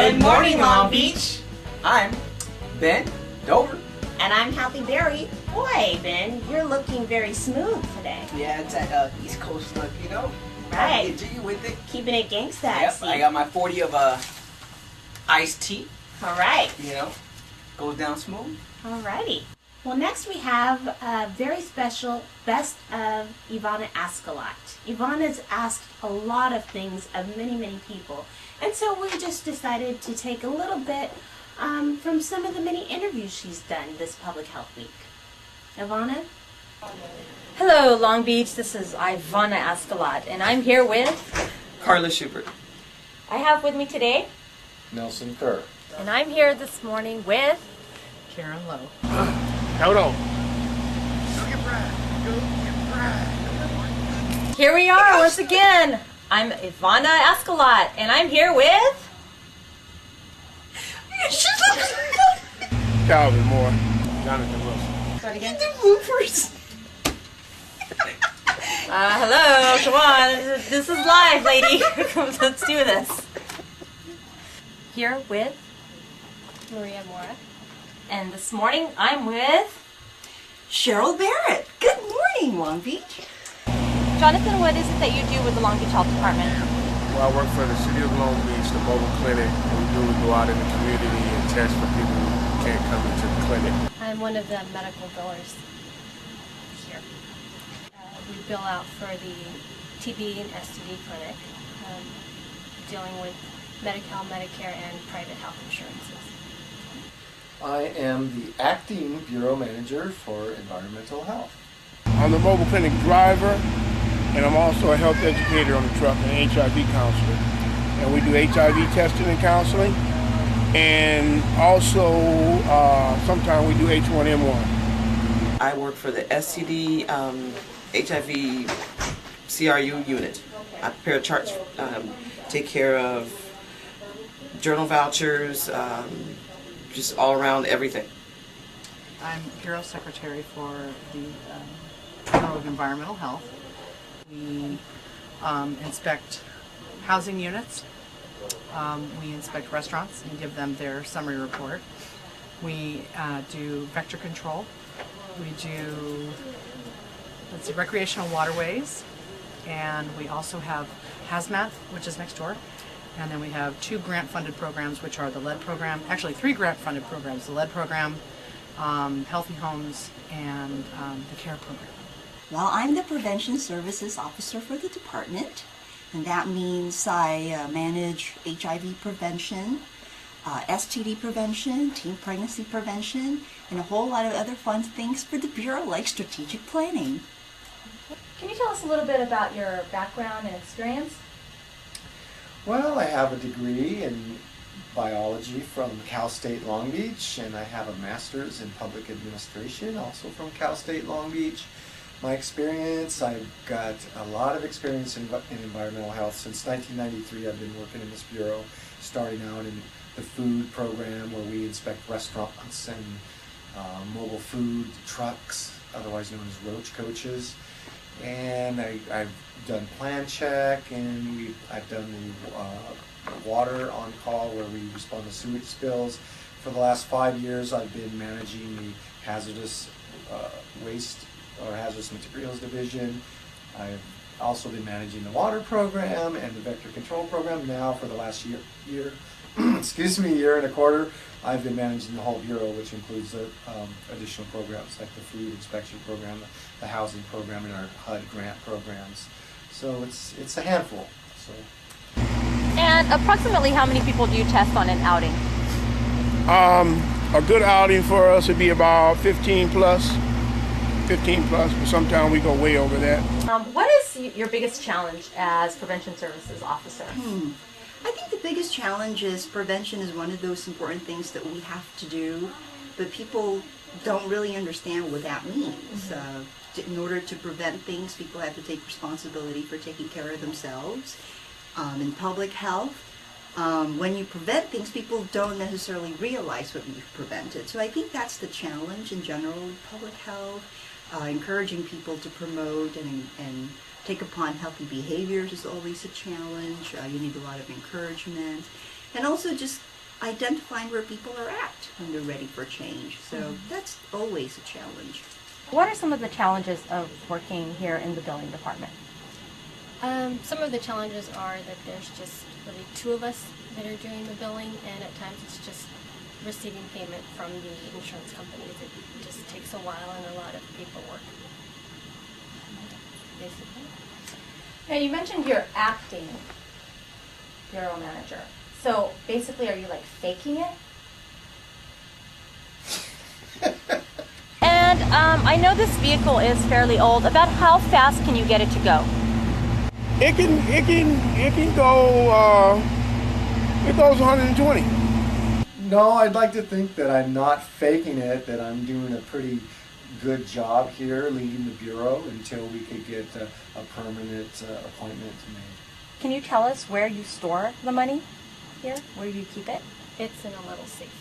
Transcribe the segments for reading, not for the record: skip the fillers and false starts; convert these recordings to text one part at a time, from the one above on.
Good morning, Long Beach. I'm Ben Dover. And I'm Healthy Berry. Boy, Ben, you're looking very smooth today. Yeah, it's that East Coast look, you know? Right. Get jiggy with it. Keeping it gangsta. Yep, I got my 40 of iced tea. All right. You know, goes down smooth. Alrighty. Well, next we have a very special Best of Ivanna Askalot. Ivanna's asked a lot of things of many, many people. And so we just decided to take a little bit from some of the many interviews she's done this Public Health Week. Ivanna? Hello, Long Beach. This is Ivanna Askalot, and I'm here with... Carla Schubert. I have with me today... Nelson Kerr. And I'm here this morning with... Karen Lowe. Toto. Here we are once again. I'm Ivanna Askalot, and I'm here with... Calvin Moore. Jonathan Wilson. Start again. Bloopers. Hello, come on. This is live, lady. Let's do this. Here with... Maria Mora. And this morning, I'm with... Cheryl Barrett. Good morning, Long Beach. Jonathan, what is it that you do with the Long Beach Health Department? Well, I work for the City of Long Beach, the mobile clinic. We go out in the community and test for people who can't come into the clinic. I'm one of the medical billers here. We bill out for the TB and STD clinic, dealing with Medi-Cal, Medicare, and private health insurances. I am the acting bureau manager for environmental health. I'm the mobile clinic driver, and I'm also a health educator on the truck and an HIV counselor. And we do HIV testing and counseling, and also sometimes we do H1N1. I work for the STD HIV CRU unit. I prepare charts, take care of journal vouchers, just all around everything. I'm Bureau Secretary for the Bureau of Environmental Health. We inspect housing units. We inspect restaurants and give them their summary report. We do vector control. We do recreational waterways, and we also have hazmat, which is next door. And then we have 2 grant-funded programs, which are the lead program, actually 3 grant-funded programs, the lead program, Healthy Homes, and the CARE program. Well, I'm the Prevention Services Officer for the department, and that means I manage HIV prevention, STD prevention, teen pregnancy prevention, and a whole lot of other fun things for the Bureau, like strategic planning. Can you tell us a little bit about your background and experience? Well, I have a degree in biology from Cal State Long Beach, and I have a master's in public administration, also from Cal State Long Beach. My experience, I've got a lot of experience in environmental health. Since 1993, I've been working in this bureau, starting out in the food program where we inspect restaurants and mobile food trucks, otherwise known as roach coaches. And I've done plan check, and I've done the water on call where we respond to sewage spills. For the last 5 years, I've been managing the hazardous waste or hazardous materials division. I've also been managing the water program and the vector control program. Now, for the last year, excuse me, year and a quarter, I've been managing the whole bureau, which includes the additional programs like the food inspection program, the housing program, and our HUD grant programs. So it's a handful. So. And approximately how many people do you test on an outing? A good outing for us would be about 15 plus, but sometimes we go way over that. What is your biggest challenge as Prevention Services Officer? I think the biggest challenge is prevention is one of those important things that we have to do, but people don't really understand what that means. In order to prevent things, people have to take responsibility for taking care of themselves. In public health, when you prevent things, people don't necessarily realize what you've prevented. So I think that's the challenge in general in public health, encouraging people to promote and take upon healthy behaviors is always a challenge. You need a lot of encouragement. And also just identifying where people are at when they're ready for change. So that's always a challenge. What are some of the challenges of working here in the billing department? Some of the challenges are that there's just really two of us that are doing the billing, and at times it's just receiving payment from the insurance companies. It just takes a while and a lot of paperwork. Basically. Now you mentioned you're acting bureau manager. So basically, are you like faking it? And I know this vehicle is fairly old. About how fast can you get it to go? It can go. It goes 120. No, I'd like to think that I'm not faking it, that I'm doing a pretty good job here leading the bureau until we could get a permanent appointment made. Can you tell us where you store the money here? Where do you keep it? It's in a little safe,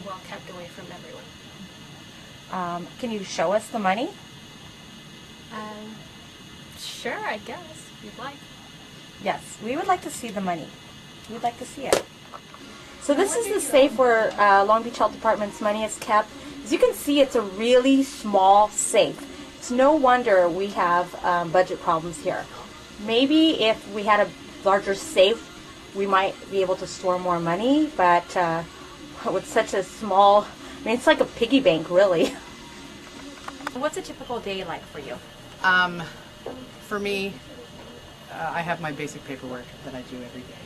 well kept away from everyone. Can you show us the money? Sure, I guess, if you'd like. Yes, we would like to see the money. We'd like to see it. So this is the safe where Long Beach Health Department's money is kept. As you can see, it's a really small safe. It's no wonder we have budget problems here. Maybe if we had a larger safe, we might be able to store more money, but with such a small, I mean, it's like a piggy bank, really. What's a typical day like for you? For me, I have my basic paperwork that I do every day.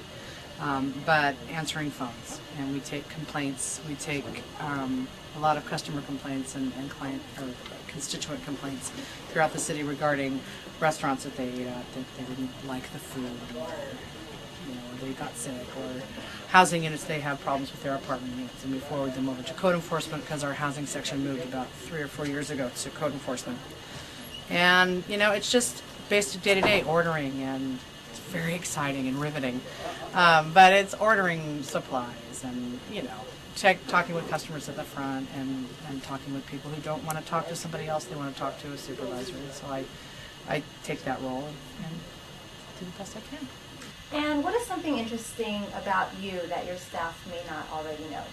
But answering phones, and we take complaints. We take a lot of customer complaints and client or constituent complaints throughout the city regarding restaurants that they ate at, that they didn't like the food, or they got sick, or housing units, they have problems with their apartment units, and we forward them over to code enforcement because our housing section moved about 3 or 4 years ago to code enforcement. And it's just basic day-to-day ordering, and it's very exciting and riveting. But it's ordering supplies and talking with customers at the front, and talking with people who don't want to talk to somebody else, they want to talk to a supervisor. And so I take that role and do the best I can. And what is something interesting about you that your staff may not already know?